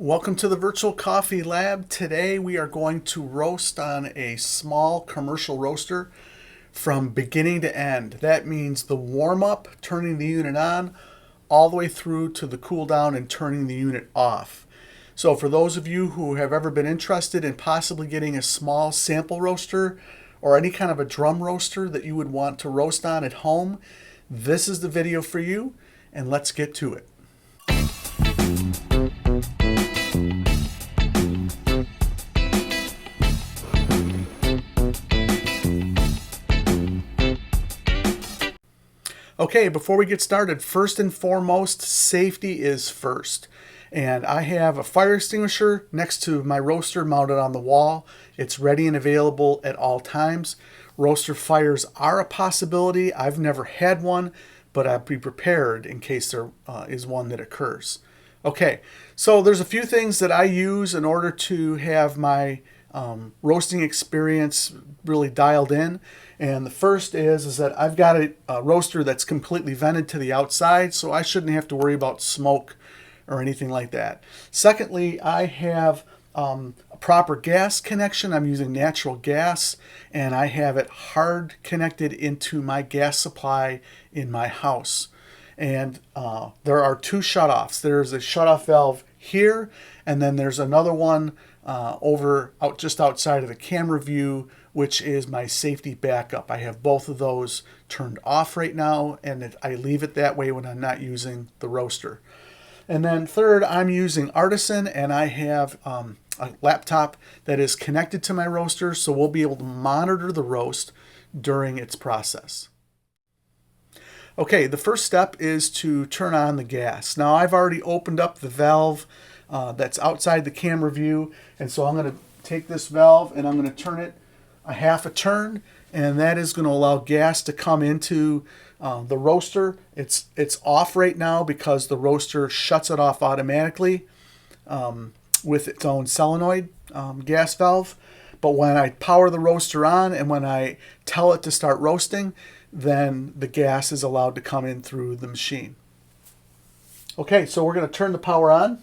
Welcome to the Virtual Coffee Lab. Today we are going to roast on a small commercial roaster from beginning to end. That means the warm up, turning the unit on, all the way through to the cool down and turning the unit off. So for those of you who have ever been interested in possibly getting a small sample roaster or any kind of a drum roaster that you would want to roast on at home, this is the video for you, and let's get to it. Okay, before we get started, first and foremost, safety is first. And I have a fire extinguisher next to my roaster mounted on the wall. It's ready and available at all times. Roaster fires are a possibility. I've never had one, but I'd be prepared in case there is one that occurs. Okay, so there's a few things that I use in order to have my roasting experience really dialed in. And the first is that I've got a roaster that's completely vented to the outside, so I shouldn't have to worry about smoke or anything like that. Secondly, I have a proper gas connection. I'm using natural gas, and I have it hard connected into my gas supply in my house. And there are two shutoffs. There's a shutoff valve here, and then there's another one just outside of the camera view, which is my safety backup. I have both of those turned off right now, and I leave it that way when I'm not using the roaster. And then third, I'm using Artisan, and I have a laptop that is connected to my roaster, so we'll be able to monitor the roast during its process. Okay, the first step is to turn on the gas. Now I've already opened up the valve that's outside the camera view, and so I'm going to take this valve and I'm going to turn it a half a turn, and that is going to allow gas to come into the roaster. It's off right now because the roaster shuts it off automatically with its own solenoid gas valve. But when I power the roaster on and when I tell it to start roasting, then the gas is allowed to come in through the machine. Okay, so we're going to turn the power on.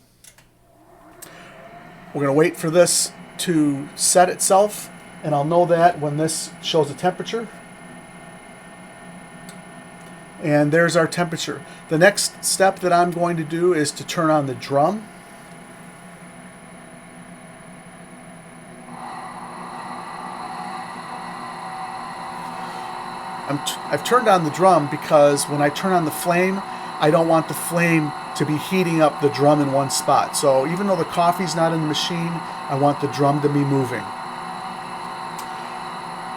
We're going to wait for this to set itself, and I'll know that when this shows a temperature. And there's our temperature. The next step that I'm going to do is to turn on the drum. I've turned on the drum because when I turn on the flame, I don't want the flame to be heating up the drum in one spot. So even though the coffee's not in the machine, I want the drum to be moving.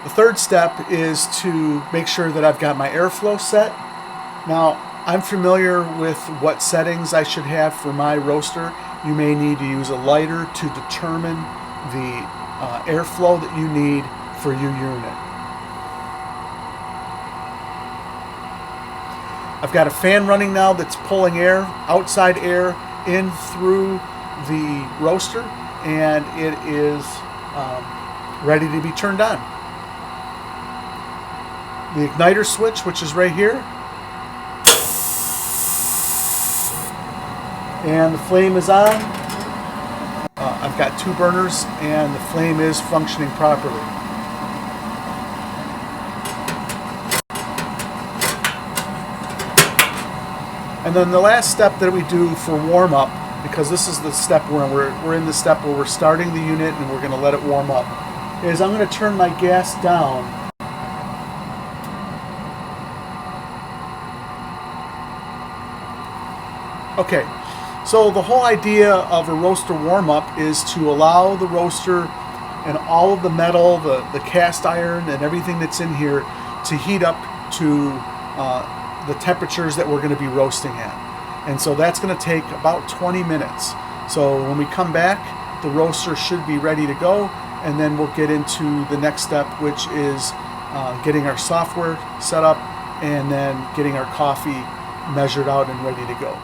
The third step is to make sure that I've got my airflow set. Now, I'm familiar with what settings I should have for my roaster. You may need to use a lighter to determine the airflow that you need for your unit. I've got a fan running now that's pulling air, outside air, in through the roaster, and it is ready to be turned on. The igniter switch, which is right here, and the flame is on. I've got two burners, and the flame is functioning properly. And then the last step that we do for warm up, because this is the step where we're in the step where we're starting the unit and we're going to let it warm up, is I'm going to turn my gas down. Okay, so the whole idea of a roaster warm up is to allow the roaster and all of the metal, the cast iron and everything that's in here to heat up to the temperatures that we're going to be roasting at. And so that's going to take about 20 minutes. So when we come back, the roaster should be ready to go, and then we'll get into the next step, which is getting our software set up and then getting our coffee measured out and ready to go.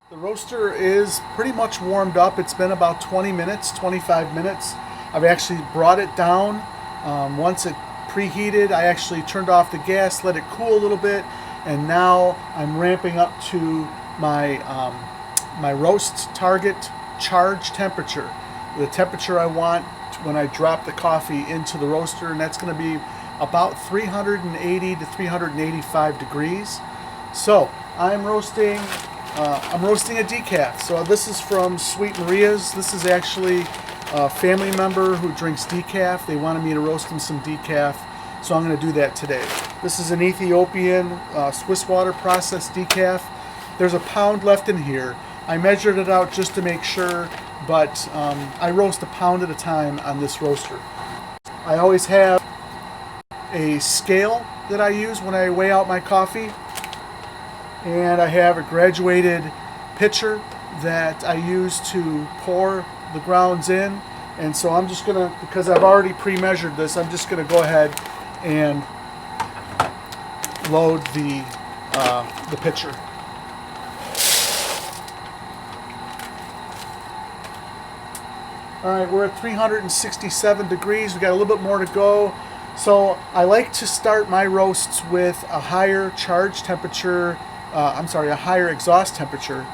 The roaster is pretty much warmed up. It's been about 20 minutes, 25 minutes. I've actually brought it down. Once it preheated, I actually turned off the gas, let it cool a little bit, and now I'm ramping up to my my roast target charge temperature, the temperature I want when I drop the coffee into the roaster, and that's going to be about 380 to 385 degrees. So I'm roasting a decaf. So this is from Sweet Maria's. This is actually a family member who drinks decaf. They wanted me to roast them some decaf, so I'm going to do that today. This is an Ethiopian Swiss water processed decaf. There's a pound left in here. I measured it out just to make sure, but I roast a pound at a time on this roaster. I always have a scale that I use when I weigh out my coffee, and I have a graduated pitcher that I use to pour the grounds in. And so I'm just gonna, because I've already pre-measured this, I'm just gonna go ahead and load the pitcher. All right, we're at 367 degrees. We got a little bit more to go. So I like to start my roasts with a higher charge temperature, a higher exhaust temperature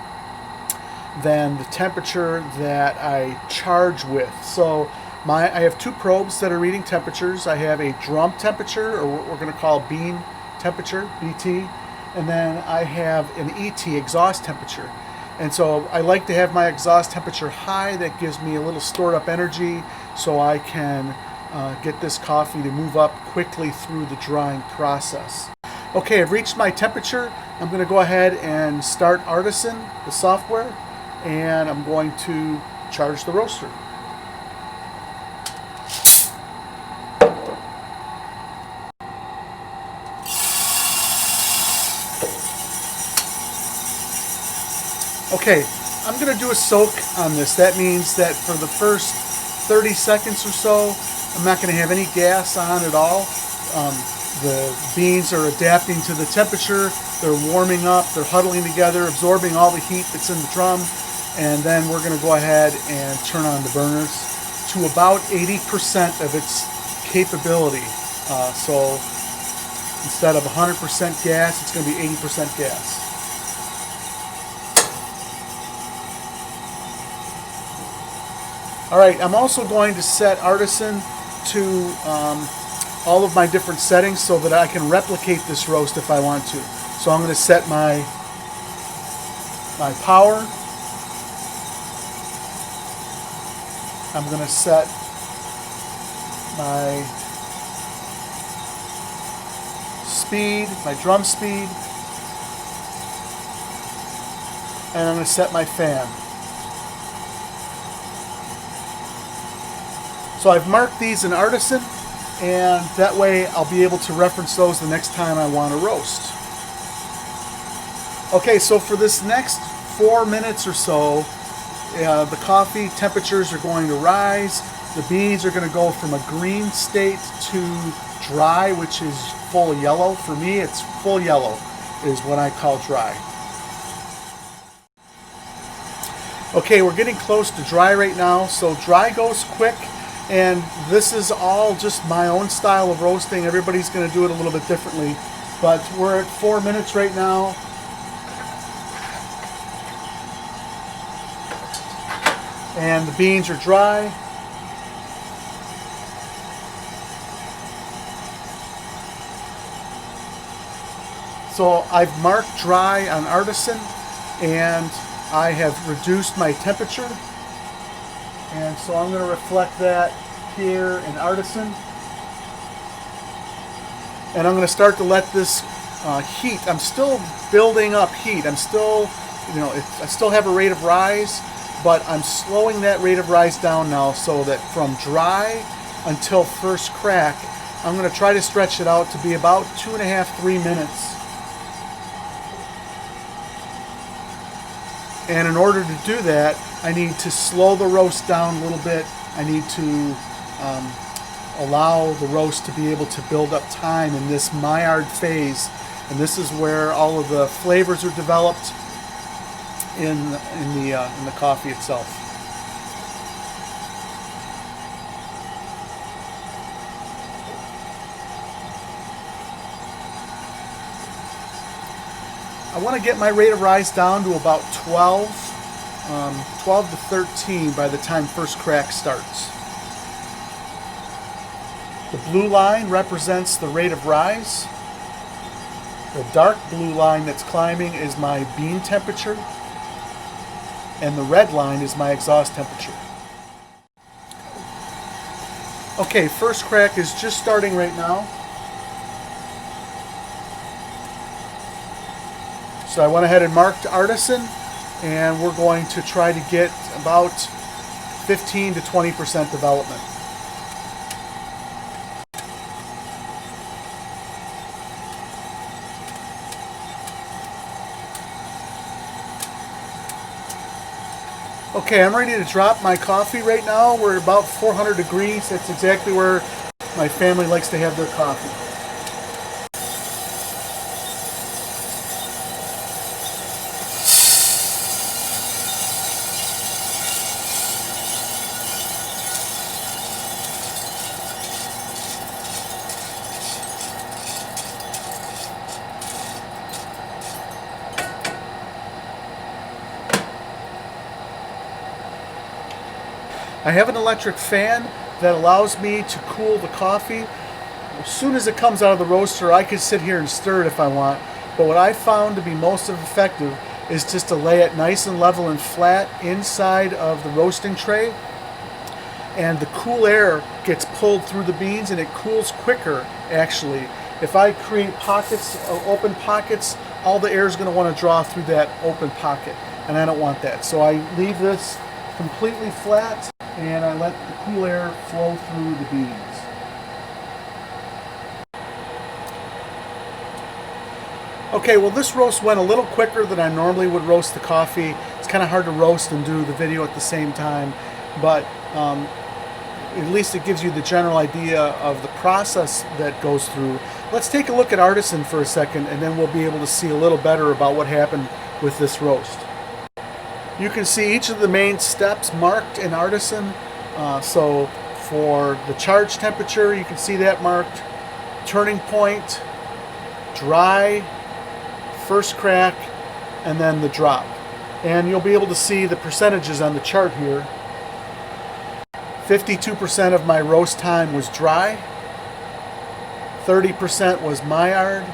than the temperature that I charge with. So I have two probes that are reading temperatures. I have a drum temperature, or what we're going to call bean temperature, BT, and then I have an ET, exhaust temperature. And so I like to have my exhaust temperature high. That gives me a little stored up energy so I can get this coffee to move up quickly through the drying process. Okay, I've reached my temperature. I'm going to go ahead and start Artisan, the software, and I'm going to charge the roaster. Okay, I'm going to do a soak on this. That means that for the first 30 seconds or so, I'm not going to have any gas on at all. The beans are adapting to the temperature. They're warming up. They're huddling together, absorbing all the heat that's in the drum. And then we're going to go ahead and turn on the burners to about 80% of its capability. So instead of 100% gas, it's going to be 80% gas. All right, I'm also going to set Artisan to all of my different settings so that I can replicate this roast if I want to. So I'm going to set my power. I'm going to set my speed, my drum speed, and I'm going to set my fan. So I've marked these in Artisan, and that way I'll be able to reference those the next time I want to roast. Okay, so for this next 4 minutes or so, the coffee temperatures are going to rise. The beans are going to go from a green state to dry, which is full yellow. For me, it's full yellow is what I call dry. Okay, we're getting close to dry right now, so dry goes quick. And this is all just my own style of roasting. Everybody's going to do it a little bit differently. But we're at 4 minutes right now. And the beans are dry. So I've marked dry on Artisan, and I have reduced my temperature. And so I'm going to reflect that here in Artisan. And I'm going to start to let this heat. I'm still building up heat. I'm still, I still have a rate of rise, but I'm slowing that rate of rise down now so that from dry until first crack, I'm going to try to stretch it out to be about 2.5, 3 minutes. And in order to do that, I need to slow the roast down a little bit. I need to allow the roast to be able to build up time in this Milliard phase. And this is where all of the flavors are developed in the coffee itself. I want to get my rate of rise down to about 12. 12 to 13 by the time first crack starts. The blue line represents the rate of rise. The dark blue line that's climbing is my bean temperature, and the red line is my exhaust temperature. Okay, first crack is just starting right now. So I went ahead and marked Artisan, and we're going to try to get about 15 to 20% development. Okay, I'm ready to drop my coffee right now. We're about 400 degrees. That's exactly where my family likes to have their coffee. I have an electric fan that allows me to cool the coffee. As soon as it comes out of the roaster, I could sit here and stir it if I want. But what I found to be most effective is just to lay it nice and level and flat inside of the roasting tray. And the cool air gets pulled through the beans and it cools quicker, actually. If I create pockets, open pockets, all the air is going to want to draw through that open pocket. And I don't want that. So I leave this completely flat, and I let the cool air flow through the beans. Okay, well this roast went a little quicker than I normally would roast the coffee. It's kind of hard to roast and do the video at the same time, but at least it gives you the general idea of the process that goes through. Let's take a look at Artisan for a second, and then we'll be able to see a little better about what happened with this roast. You can see each of the main steps marked in Artisan. So for the charge temperature, you can see that marked. Turning point, dry, first crack, and then the drop. And you'll be able to see the percentages on the chart here. 52% of my roast time was dry. 30% was Maillard.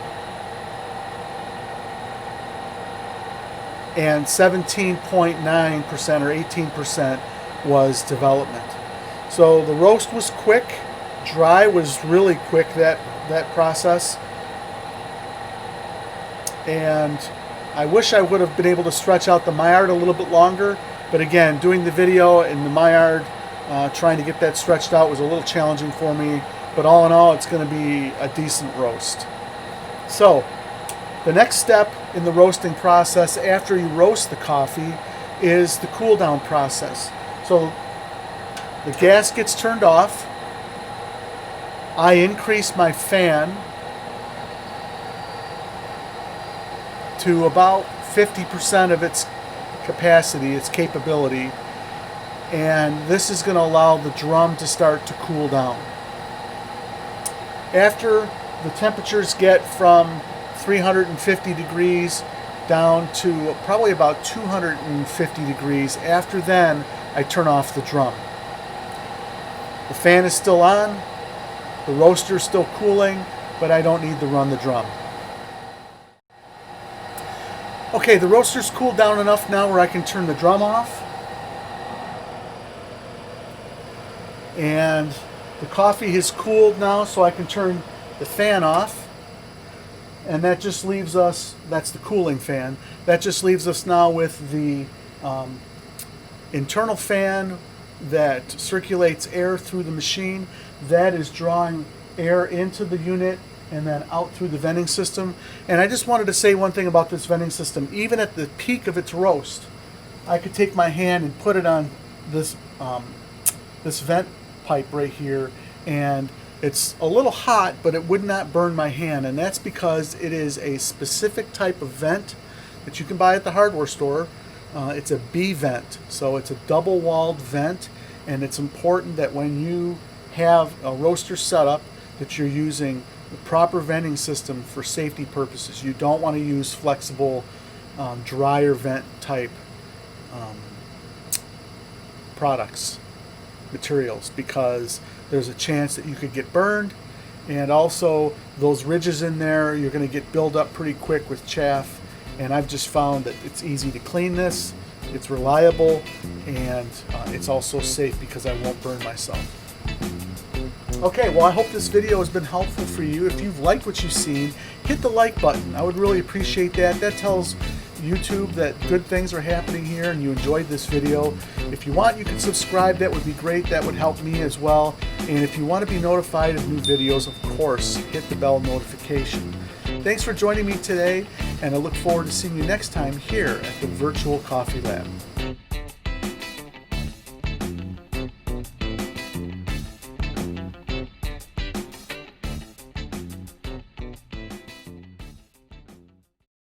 And 17.9% or 18% was development. So the roast was quick, dry was really quick, that process. And I wish I would have been able to stretch out the Maillard a little bit longer, but again, doing the video and the Maillard, trying to get that stretched out was a little challenging for me, but all in all, it's going to be a decent roast. So the next step in the roasting process after you roast the coffee is the cool down process. So the gas gets turned off. I increase my fan to about 50% of its capacity, its capability, and this is going to allow the drum to start to cool down. After the temperatures get from 350 degrees down to probably about 250 degrees. After then, I turn off the drum. The fan is still on, the roaster is still cooling, but I don't need to run the drum. Okay, the roaster's cooled down enough now where I can turn the drum off. And the coffee has cooled now, so I can turn the fan off. And that just leaves us, that's the cooling fan, that just leaves us now with the internal fan that circulates air through the machine. That is drawing air into the unit and then out through the venting system. And I just wanted to say one thing about this venting system. Even at the peak of its roast, I could take my hand and put it on this, this vent pipe right here, and it's a little hot, but it would not burn my hand, and that's because it is a specific type of vent that you can buy at the hardware store. It's a B vent, so it's a double-walled vent, and it's important that when you have a roaster setup that you're using the proper venting system for safety purposes. You don't want to use flexible, dryer vent type products, materials, because there's a chance that you could get burned, and also those ridges in there, you're going to get build up pretty quick with chaff. And I've just found that it's easy to clean this, it's reliable, and it's also safe because I won't burn myself. Okay, well, I hope this video has been helpful for you. If you've liked what you've seen, hit the like button. I would really appreciate that. That tells YouTube that good things are happening here and you enjoyed this video. If you want, you can subscribe. That would be great. That would help me as well. And if you want to be notified of new videos, of course, hit the bell notification. Thanks for joining me today, and I look forward to seeing you next time here at the Virtual Coffee Lab.